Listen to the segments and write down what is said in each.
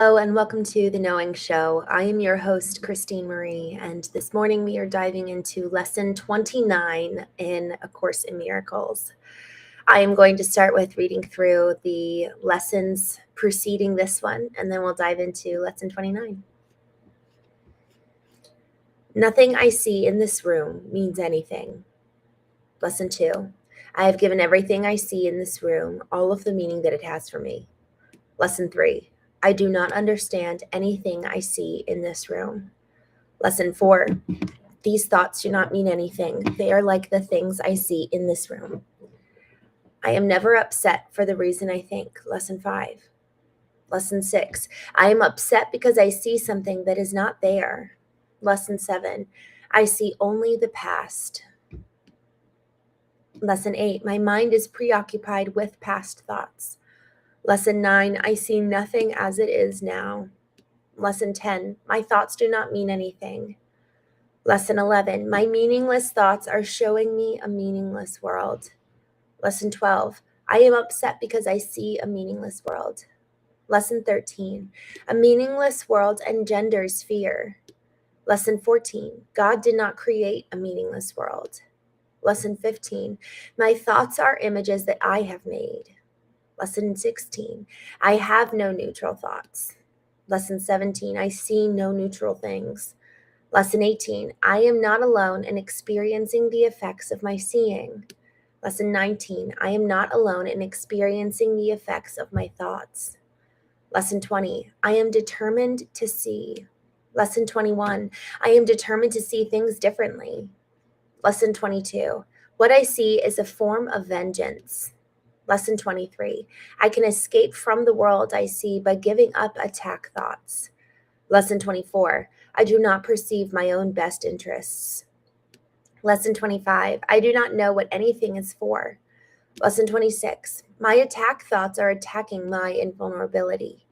Hello and welcome to The Knowing Show. I am your host, Christene Marie, and this morning we are diving into Lesson 29 in A Course in Miracles. I am going to start with reading through the lessons preceding this one, and then we'll dive into Lesson 29. Nothing I see in this room means anything. Lesson 2. I have given everything I see in this room all of the meaning that it has for me. Lesson 3. I do not understand anything I see in this room. Lesson 4. These thoughts do not mean anything. They are like the things I see in this room. I am never upset for the reason I think. Lesson 5. Lesson 6. I am upset because I see something that is not there. Lesson 7. I see only the past. Lesson 8. My mind is preoccupied with past thoughts. Lesson 9, I see nothing as it is now. Lesson 10, my thoughts do not mean anything. Lesson 11, my meaningless thoughts are showing me a meaningless world. Lesson 12, I am upset because I see a meaningless world. Lesson 13, a meaningless world engenders fear. Lesson 14, God did not create a meaningless world. Lesson 15, my thoughts are images that I have made. Lesson 16, I have no neutral thoughts. Lesson 17, I see no neutral things. Lesson 18, I am not alone in experiencing the effects of my seeing. Lesson 19, I am not alone in experiencing the effects of my thoughts. Lesson 20, I am determined to see. Lesson 21, I am determined to see things differently. Lesson 22, what I see is a form of vengeance. Lesson 23, I can escape from the world I see by giving up attack thoughts. Lesson 24, I do not perceive my own best interests. Lesson 25, I do not know what anything is for. Lesson 26, my attack thoughts are attacking my invulnerability.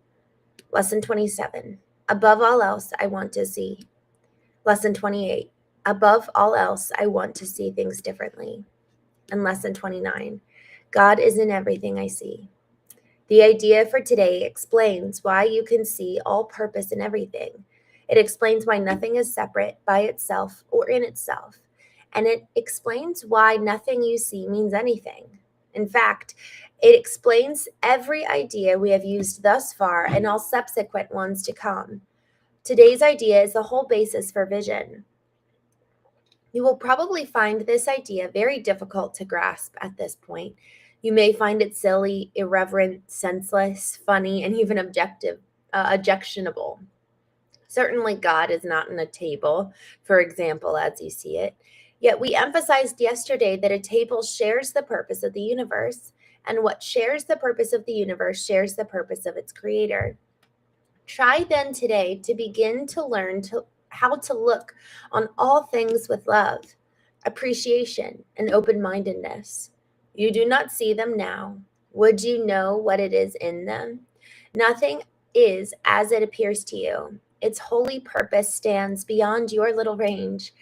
Lesson 27, above all else, I want to see. Lesson 28, above all else, I want to see things differently. And Lesson 29, God is in everything I see. The idea for today explains why you can see all purpose in everything. It explains why nothing is separate by itself or in itself. And it explains why nothing you see means anything. In fact, it explains every idea we have used thus far and all subsequent ones to come. Today's idea is the whole basis for vision. You will probably find this idea very difficult to grasp at this point. You may find it silly, irreverent, senseless, funny, and even objectionable. Certainly, God is not in a table, for example, as you see it. Yet we emphasized yesterday that a table shares the purpose of the universe, and what shares the purpose of the universe shares the purpose of its creator. Try then today to begin to learn how to look on all things with love, appreciation, and open-mindedness. You do not see them now. Would you know what it is in them? Nothing is as it appears to you. Its holy purpose stands beyond your little range.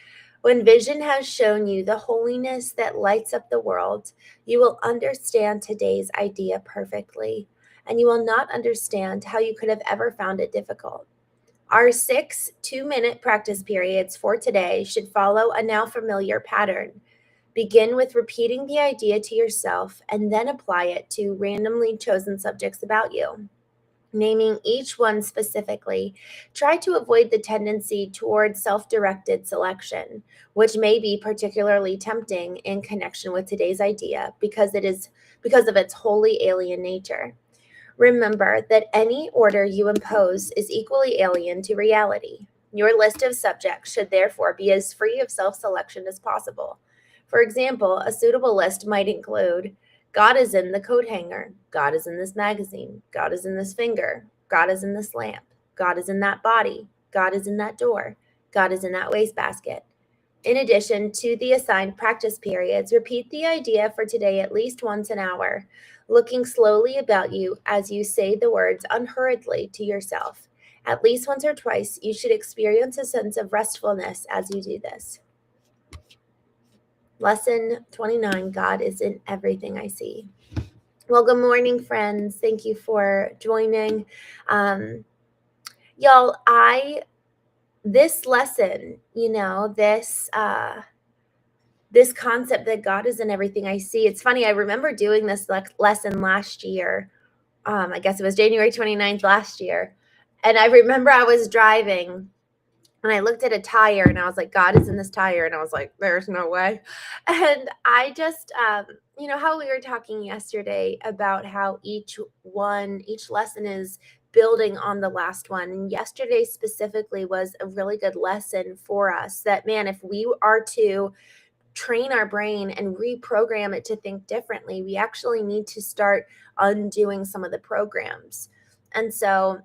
When vision has shown you the holiness that lights up the world, you will understand today's idea perfectly, and you will not understand how you could have ever found it difficult. Our 6 2-minute practice periods for today should follow a now familiar pattern. Begin with repeating the idea to yourself and then apply it to randomly chosen subjects about you, naming each one specifically. Try to avoid the tendency toward self-directed selection, which may be particularly tempting in connection with today's idea because of its wholly alien nature. Remember that any order you impose is equally alien to reality. Your list of subjects should therefore be as free of self-selection as possible. For example, a suitable list might include God is in the coat hanger, God is in this magazine, God is in this finger, God is in this lamp, God is in that body, God is in that door, God is in that wastebasket. In addition to the assigned practice periods, repeat the idea for today at least once an hour, looking slowly about you as you say the words unhurriedly to yourself. At least once or twice, you should experience a sense of restfulness as you do this. Lesson 29, God is in everything I see. Well, good morning, friends. Thank you for joining. Y'all, this lesson, this concept that God is in everything I see. It's funny, I remember doing this lesson last year. I guess it was January 29th last year. And I remember I was driving and I looked at a tire and I was like, God is in this tire. And I was like, there's no way. And I just, how we were talking yesterday about how each lesson is building on the last one. And yesterday specifically was a really good lesson for us that, man, if we are to train our brain and reprogram it to think differently, we actually need to start undoing some of the programs. And so,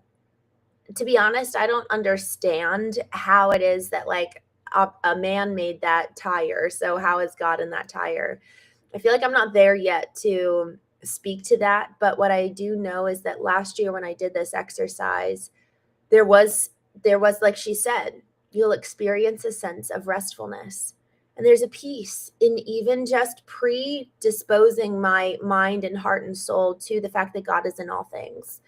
to be honest, I don't understand how it is that like a man made that tire. So how is God in that tire? I feel like I'm not there yet to speak to that. But what I do know is that last year when I did this exercise, there was like she said, you'll experience a sense of restfulness. And there's a peace in even just predisposing my mind and heart and soul to the fact that God is in all things.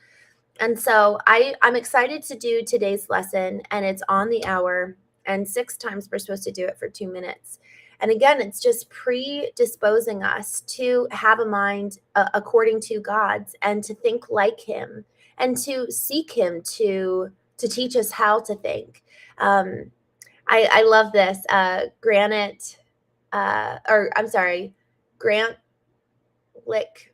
And so I'm excited to do today's lesson, and it's on the hour, and 6 times we're supposed to do it for 2 minutes. And again, it's just predisposing us to have a mind according to God's, and to think like him, and to seek him to teach us how to think. I love this. Grant Lick.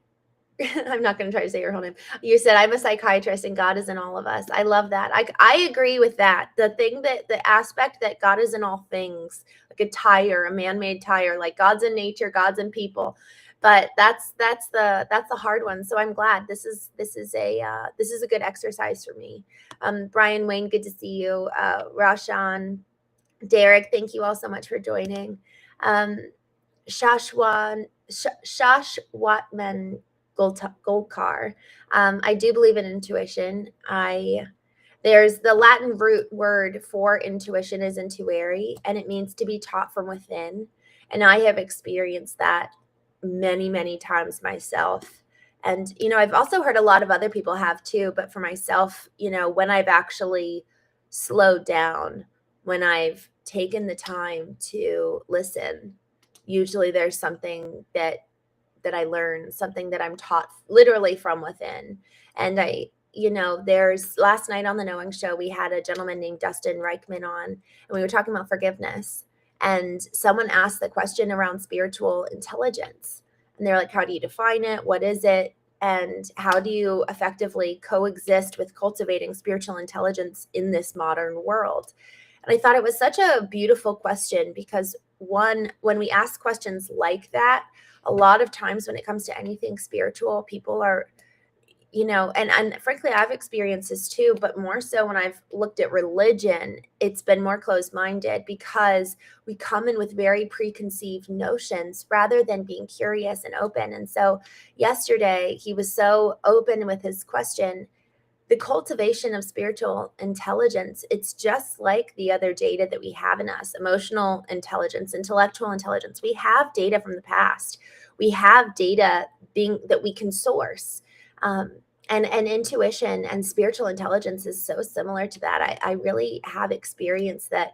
I'm not going to try to say your whole name. You said, I'm a psychiatrist and God is in all of us. I love that. I agree with that. The aspect that God is in all things, like a tire, a man-made tire, like God's in nature, God's in people. But that's the hard one. So I'm glad this is a good exercise for me. Brian, Wayne, good to see you. Rashan, Derek, thank you all so much for joining. Shashwatman Golkar. I do believe in intuition. There's the Latin root word for intuition is intuere, and it means to be taught from within. And I have experienced that many, many times myself. And, I've also heard a lot of other people have too, but for myself, when I've actually slowed down, when I've taken the time to listen, usually there's something that I learn, something that I'm taught literally from within. And there's last night on the Knowing Show, we had a gentleman named Dustin Reichman on, and we were talking about forgiveness. And someone asked the question around spiritual intelligence. And they're like, how do you define it? What is it? And how do you effectively coexist with cultivating spiritual intelligence in this modern world? And I thought it was such a beautiful question because, one, when we ask questions like that, a lot of times when it comes to anything spiritual, people are, and frankly, I've experienced this too, but more so when I've looked at religion, it's been more closed-minded because we come in with very preconceived notions rather than being curious and open. And so yesterday, he was so open with his question. The cultivation of spiritual intelligence, it's just like the other data that we have in us, emotional intelligence, intellectual intelligence. We have data from the past. We have data that we can source. And intuition and spiritual intelligence is so similar to that. I really have experienced that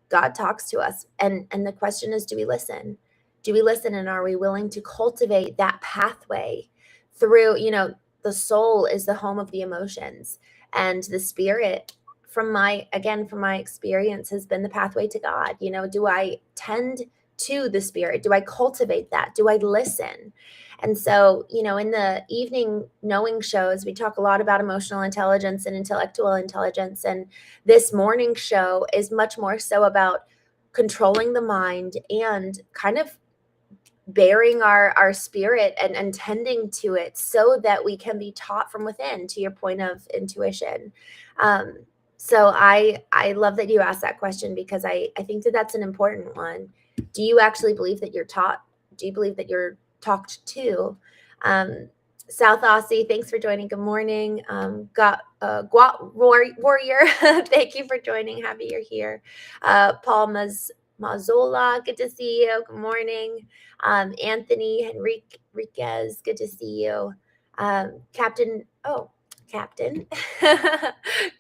God talks to us. And the question is, do we listen? Do we listen, and are we willing to cultivate that pathway through, the soul is the home of the emotions, and the spirit, from my experience, has been the pathway to God. Do I tend to the spirit? Do I cultivate that? Do I listen? And so, in the evening knowing shows, we talk a lot about emotional intelligence and intellectual intelligence. And this morning show is much more so about controlling the mind and kind of bearing our spirit and tending to it so that we can be taught from within, to your point of intuition. So I love that you asked that question, because I think that that's an important one. Do you actually believe that you're taught? Do you believe that you're talked to? South Aussie, thanks for joining. Good morning. Guat Warrior, thank you for joining. Happy you're here. Paul Mazzola, good to see you. Good morning. Anthony Henriquez, good to see you. Captain.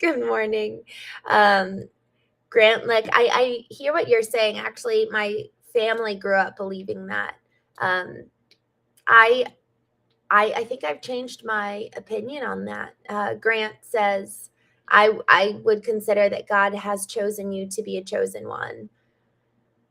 Good morning. Grant, like I hear what you're saying. Actually, my family grew up believing that. Um, I I think I've changed my opinion on that. Grant says, I would consider that God has chosen you to be a chosen one.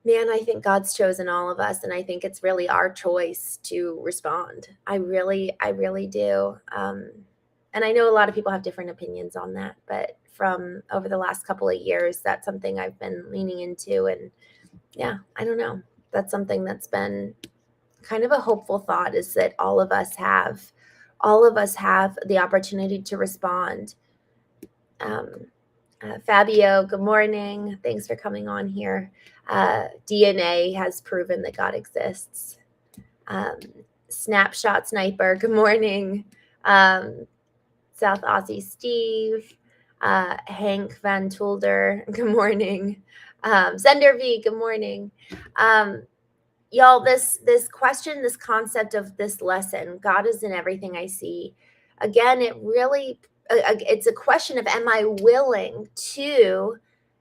Man, I think God's chosen all of us, and I think it's really our choice to respond. I really do. And I know a lot of people have different opinions on that, but from over the last couple of years, that's something I've been leaning into. And yeah, I don't know. That's something that's been kind of a hopeful thought, is that all of us have the opportunity to respond. Um, Fabio, good morning. Thanks for coming on here. DNA has proven that God exists. Snapshot Sniper, good morning. South Aussie Steve, Hank Van Tulder, good morning. Zender V, good morning. Y'all, this question, this concept of this lesson, God is in everything I see. Again, it really, it's a question of, am I willing to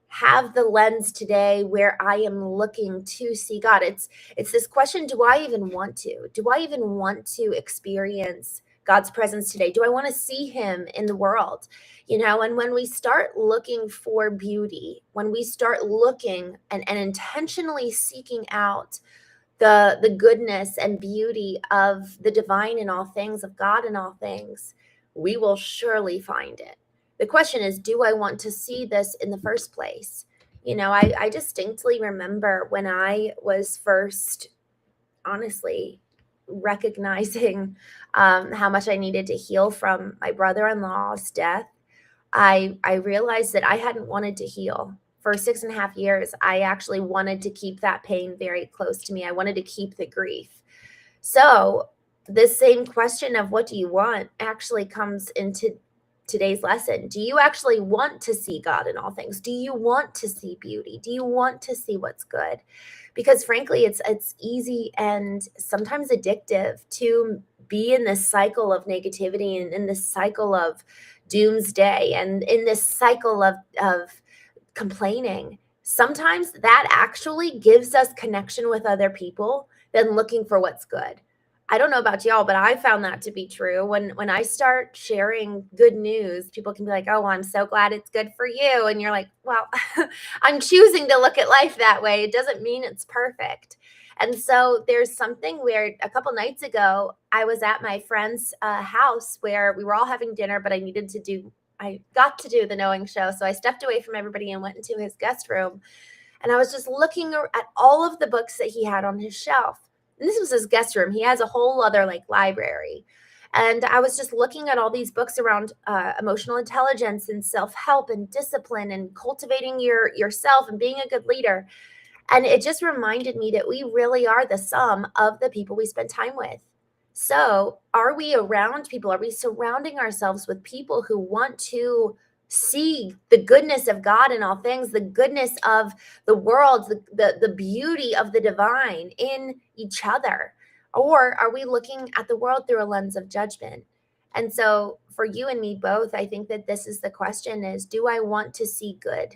have the lens today where I am looking to see God? It's this question: do I even want to? Do I even want to experience God's presence today? Do I want to see Him in the world? You know, and when we start looking for beauty, when we start looking and intentionally seeking out the goodness and beauty of the divine in all things, of God in all things, we will surely find it. The question is, do I want to see this in the first place? You know, I distinctly remember when I was first, honestly, recognizing how much I needed to heal from my brother-in-law's death. I realized that I hadn't wanted to heal. For 6.5 years, I actually wanted to keep that pain very close to me. I wanted to keep the grief. So this same question of what do you want actually comes into today's lesson. Do you actually want to see God in all things? Do you want to see beauty? Do you want to see what's good? Because frankly, it's easy and sometimes addictive to be in this cycle of negativity and in this cycle of doomsday and in this cycle of complaining. Sometimes that actually gives us connection with other people than looking for what's good. I don't know about y'all, but I found that to be true. When I start sharing good news, people can be like, "Oh, I'm so glad it's good for you." And you're like, "Well, I'm choosing to look at life that way. It doesn't mean it's perfect." And so there's something where a couple nights ago, I was at my friend's house where we were all having dinner, but I got to do the Knowing show. So I stepped away from everybody and went into his guest room. And I was just looking at all of the books that he had on his shelf. And this was his guest room. He has a whole other like library. And I was just looking at all these books around emotional intelligence and self-help and discipline and cultivating yourself and being a good leader. And it just reminded me that we really are the sum of the people we spend time with. So, are we around people? Are we surrounding ourselves with people who want to see the goodness of God in all things, the goodness of the world, the beauty of the divine in each other? Or are we looking at the world through a lens of judgment? And so, for you and me both, I think that this is the question: is, do I want to see good?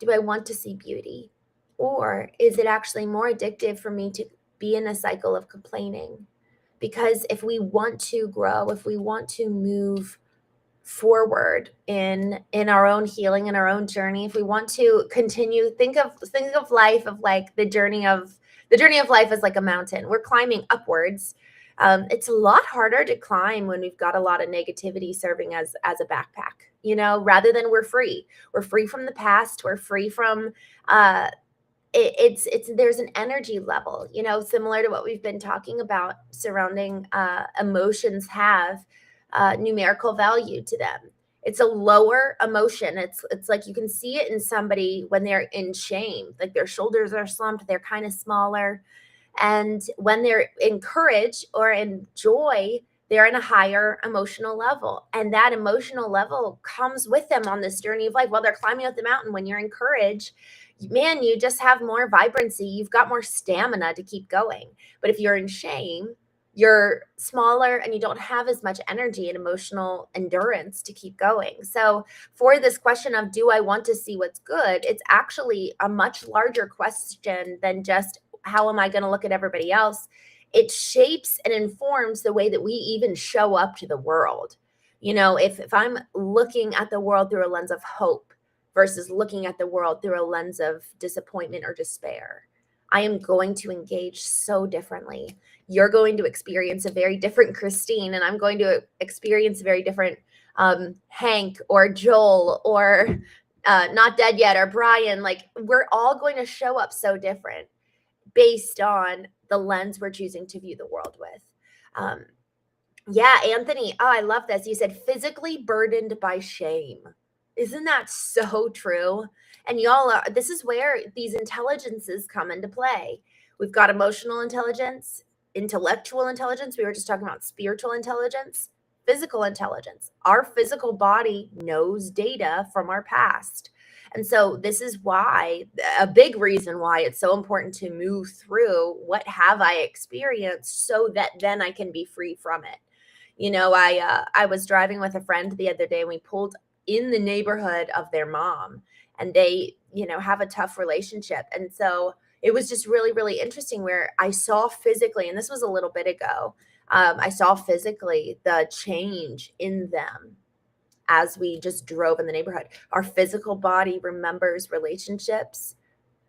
Do I want to see beauty? Or is it actually more addictive for me to be in a cycle of complaining? Because if we want to grow, if we want to move forward in our own healing and our own journey, if we want to continue, think of life of like the journey of life as like a mountain. We're climbing upwards. It's a lot harder to climb when we've got a lot of negativity serving as a backpack, you know, rather than we're free. We're free from the past. We're free from it's there's an energy level, you know, similar to what we've been talking about surrounding emotions have numerical value to them. It's a lower emotion. It's like you can see it in somebody when they're in shame, like their shoulders are slumped, they're kind of smaller. And when they're in courage or in joy, they're in a higher emotional level. And that emotional level comes with them on this journey of life. While they're climbing up the mountain, when you're in courage, man, you just have more vibrancy. You've got more stamina to keep going. But if you're in shame, you're smaller and you don't have as much energy and emotional endurance to keep going. So, for this question of do I want to see what's good, it's actually a much larger question than just how am I going to look at everybody else. It shapes and informs the way that we even show up to the world. If I'm looking at the world through a lens of hope versus looking at the world through a lens of disappointment or despair, I am going to engage so differently. You're going to experience a very different Christine, and I'm going to experience a very different Hank or Joel or Not Dead Yet or Brian. Like, we're all going to show up so different based on the lens we're choosing to view the world with. Yeah, Anthony. Oh, I love this. You said physically burdened by shame. Isn't that so true? And y'all this is where these intelligences come into play. We've got emotional intelligence, intellectual intelligence. We were just talking about spiritual intelligence, physical intelligence. Our physical body knows data from our past. And so this is why, a big reason why it's so important to move through what have I experienced so that then I can be free from it. I was driving with a friend the other day and we pulled in the neighborhood of their mom, and they, have a tough relationship. And so it was just really, really interesting where I saw physically, and this was a little bit ago, I saw physically the change in them as we just drove in the neighborhood. Our physical body remembers relationships,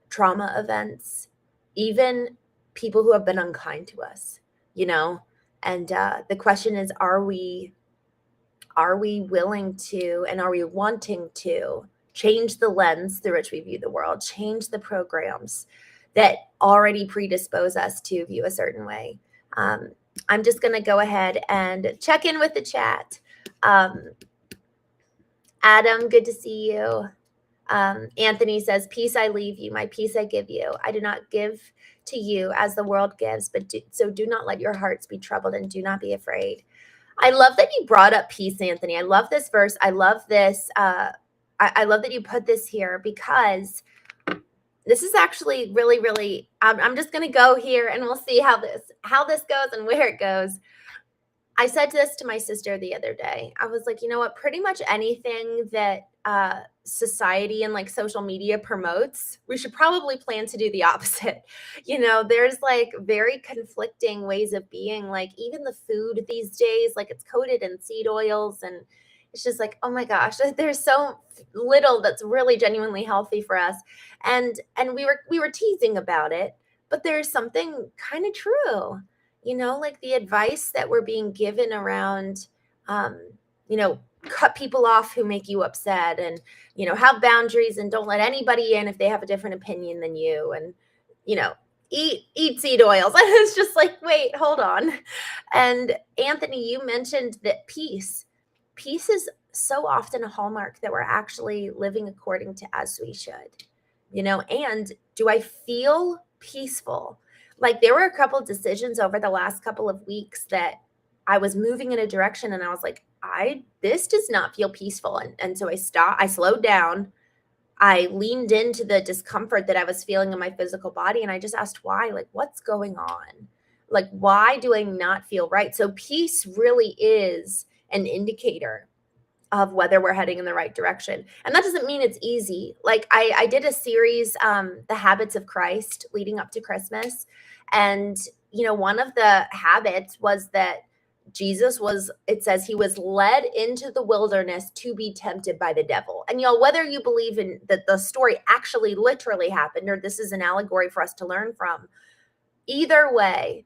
trauma events, even people who have been unkind to us, and the question is, are we willing to, and are we wanting to change the lens through which we view the world, change the programs that already predispose us to view a certain way? I'm just going to go ahead and check in with the chat. Adam, good to see you. Anthony says, peace I leave you, my peace I give you. I do not give to you as the world gives, but do not let your hearts be troubled and do not be afraid. I love that you brought up peace, Anthony. I love this verse. I love this. I love that you put this here, because this is actually really, really, I'm just going to go here and we'll see how this goes and where it goes. I said this to my sister the other day. I was like, you know what? Pretty much anything that society and like social media promotes, we should probably plan to do the opposite. There's like very conflicting ways of being. Like, even the food these days, like, it's coated in seed oils, and it's just like, oh my gosh, there's so little that's really genuinely healthy for us. And we were teasing about it, but there's something kind of true. Like the advice that we're being given around, cut people off who make you upset, and, have boundaries and don't let anybody in if they have a different opinion than you, and, eat seed oils. And it's just like, wait, hold on. And Anthony, you mentioned that peace is so often a hallmark that we're actually living according to as we should, and do I feel peaceful? Like, there were a couple of decisions over the last couple of weeks that I was moving in a direction and I was like, this does not feel peaceful. And so I slowed down. I leaned into the discomfort that I was feeling in my physical body. And I just asked why, like, what's going on? Like, why do I not feel right? So peace really is an indicator of whether we're heading in the right direction. And that doesn't mean it's easy. Like, I did a series, The Habits of Christ, leading up to Christmas. And, one of the habits was that it says he was led into the wilderness to be tempted by the devil. And whether you believe in that the story actually literally happened, or this is an allegory for us to learn from, either way,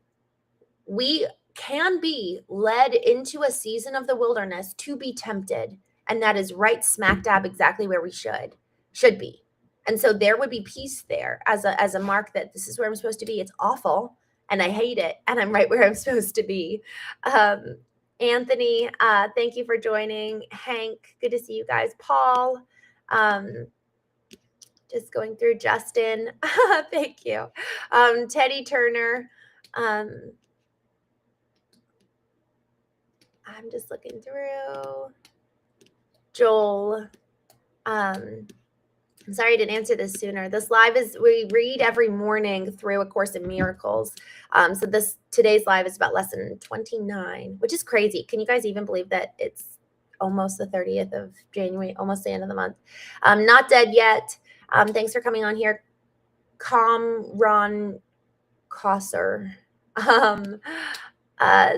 we can be led into a season of the wilderness to be tempted. And that is right smack dab exactly where we should be. And so there would be peace there as a mark that this is where I'm supposed to be. It's awful and I hate it, and I'm right where I'm supposed to be. Anthony, thank you for joining. Hank, good to see you guys. Paul, just going through. Justin, thank you. Teddy Turner, I'm just looking through. Joel, I'm sorry I didn't answer this sooner. This live is, we read every morning through A Course in Miracles. So today's live is about lesson 29, which is crazy. Can you guys even believe that it's almost the 30th of January, almost the end of the month? Not dead yet. Thanks for coming on here. Ron Cosser.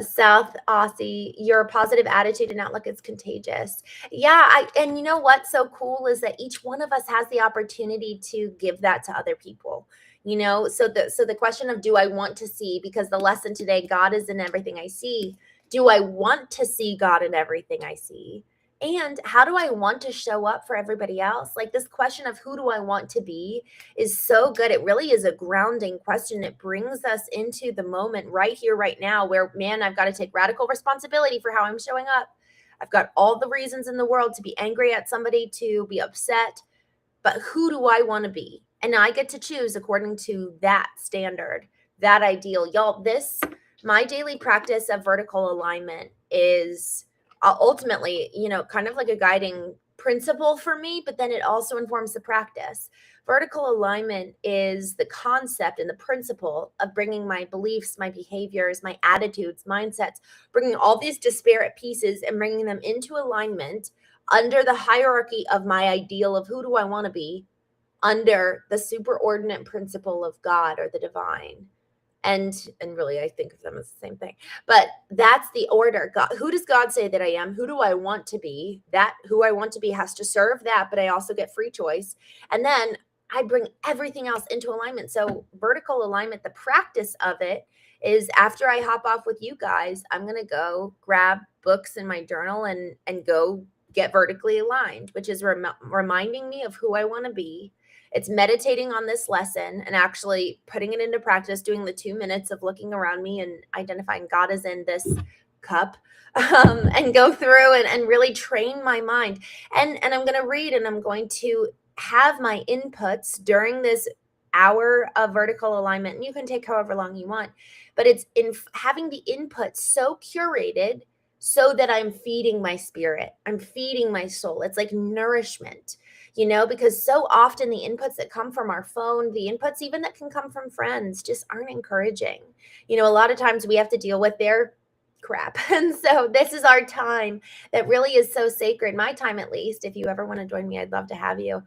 South Aussie, your positive attitude and outlook is contagious. Yeah, and you know what's so cool is that each one of us has the opportunity to give that to other people. So the question of, do I want to see, because the lesson today, God is in everything I see. Do I want to see God in everything I see? And how do I want to show up for everybody else? Like, this question of who do I want to be is so good. It really is a grounding question. It brings us into the moment right here, right now, where, man, I've got to take radical responsibility for how I'm showing up. I've got all the reasons in the world to be angry at somebody, to be upset, but who do I want to be? And I get to choose according to that standard, that ideal. Y'all, my daily practice of vertical alignment is ultimately, kind of like a guiding principle for me, but then it also informs the practice. Vertical alignment is the concept and the principle of bringing my beliefs, my behaviors, my attitudes, mindsets, bringing all these disparate pieces and bringing them into alignment under the hierarchy of my ideal of who do I want to be, under the superordinate principle of God or the divine. And really, I think of them as the same thing, but that's the order. God, who does God say that I am? Who do I want to be? That who I want to be has to serve that, but I also get free choice. And then I bring everything else into alignment. So vertical alignment, the practice of it is, after I hop off with you guys, I'm going to go grab books in my journal and go get vertically aligned, which is reminding me of who I want to be. It's meditating on this lesson and actually putting it into practice, doing the 2 minutes of looking around me and identifying God is in this cup, and go through and really train my mind. And I'm going to read, and I'm going to have my inputs during this hour of vertical alignment. And you can take however long you want, but it's in having the input so curated so that I'm feeding my spirit. I'm feeding my soul. It's like nourishment. Because so often the inputs that come from our phone, the inputs even that can come from friends, just aren't encouraging. A lot of times we have to deal with their crap. And so this is our time that really is so sacred. My time, at least. If you ever want to join me, I'd love to have you.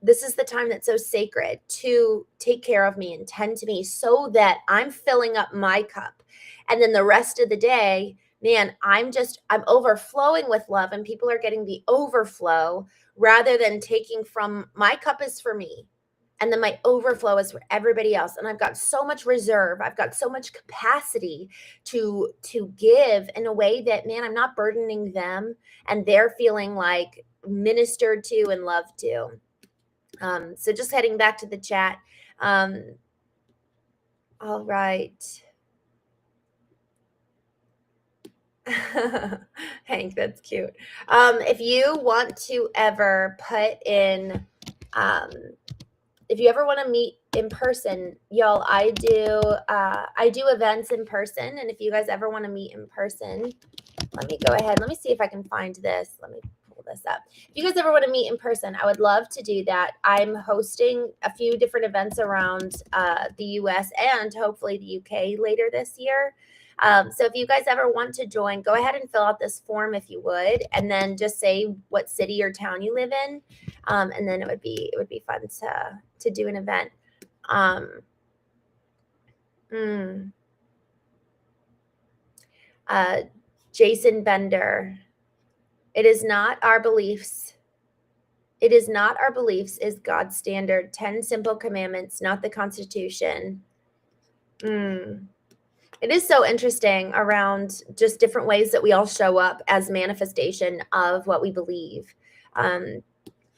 This is the time that's so sacred to take care of me and tend to me so that I'm filling up my cup. And then the rest of the day, man, I'm overflowing with love, and people are getting the overflow rather than taking from my cup is for me. And then my overflow is for everybody else. And I've got so much reserve. I've got so much capacity to give in a way that, man, I'm not burdening them and they're feeling like ministered to and loved to. So just heading back to the chat. All right. Hank, that's cute. If you want to ever put in, if you ever want to meet in person, y'all, I do events in person. And if you guys ever want to meet in person, let me go ahead. Let me see if I can find this. Let me pull this up. If you guys ever want to meet in person, I would love to do that. I'm hosting a few different events around the US and hopefully the UK later this year. So if you guys ever want to join, go ahead and fill out this form if you would, and then just say what city or town you live in, and then it would be fun to do an event. Jason Bender, it is not our beliefs. It is not our beliefs is God's standard. 10 simple commandments, not the Constitution. It is so interesting around just different ways that we all show up as manifestation of what we believe.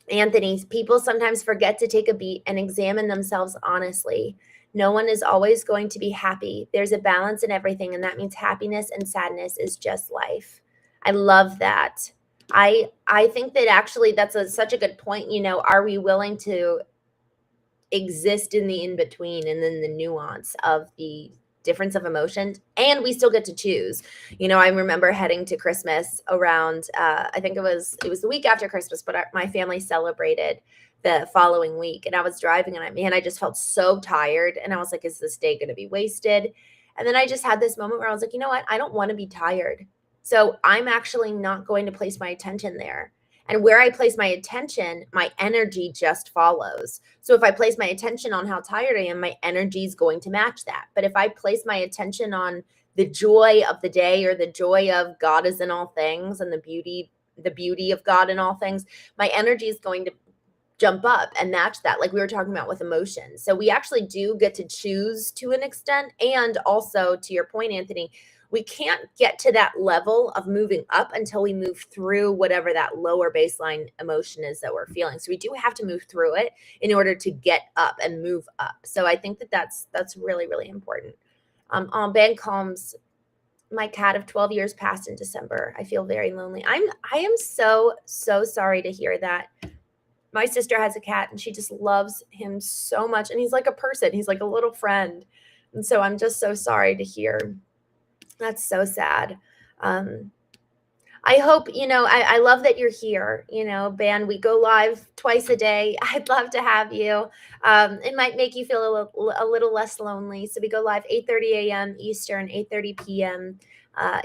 Anthony, people sometimes forget to take a beat and examine themselves honestly. No one is always going to be happy. There's a balance in everything, and that means happiness and sadness is just life. I love that. I think that actually that's such a good point. Are we willing to exist in the in-between and then the nuance of the difference of emotions, and we still get to choose. I remember heading to Christmas around, I think it was the week after Christmas, but my family celebrated the following week, and I was driving, and I just felt so tired, and I was like, is this day going to be wasted? And then I just had this moment where I was like, you know what? I don't want to be tired. So I'm actually not going to place my attention there. And where I place my attention, my energy just follows. So if I place my attention on how tired I am, my energy is going to match that. But if I place my attention on the joy of the day, or the joy of God is in all things, and the beauty of God in all things, my energy is going to jump up and match that, like we were talking about with emotions. So we actually do get to choose to an extent. And also, to your point, Anthony, we can't get to that level of moving up until we move through whatever that lower baseline emotion is that we're feeling. So we do have to move through it in order to get up and move up. So I think that's really, really important. On Ben Combs, my cat of 12 years passed in December. I feel very lonely. I am so sorry to hear that. My sister has a cat, and she just loves him so much. And he's like a person. He's like a little friend. And so I'm just so sorry to hear. That's so sad. I hope, I love that you're here, Ben. We go live twice a day. I'd love to have you. It might make you feel a little less lonely. So we go live 8:30 a.m. Eastern, 8:30 p.m.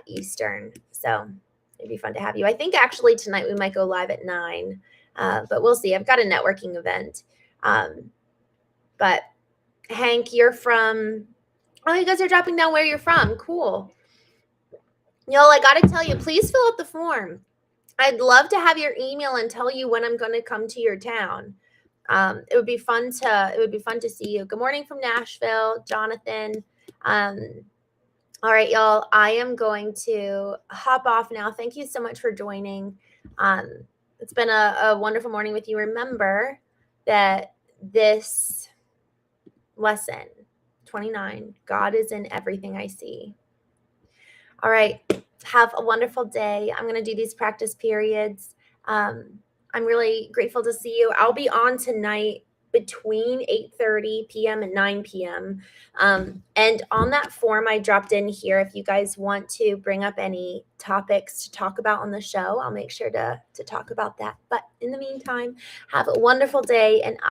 Eastern. So it'd be fun to have you. I think actually tonight we might go live at 9. But we'll see. I've got a networking event. But Hank, you're from, oh, you guys are dropping down where you're from. Cool. Y'all, I got to tell you, please fill out the form. I'd love to have your email and tell you when I'm going to come to your town. It would be fun to see you. Good morning from Nashville, Jonathan. All right, y'all, I am going to hop off now. Thank you so much for joining. It's been a wonderful morning with you. Remember that this lesson, 29, God is in everything I see. All right, have a wonderful day. I'm going to do these practice periods. I'm really grateful to see you. I'll be on tonight between 8:30 p.m. and 9 p.m. And on that form I dropped in here, if you guys want to bring up any topics to talk about on the show, I'll make sure to talk about that. But in the meantime, have a wonderful day, and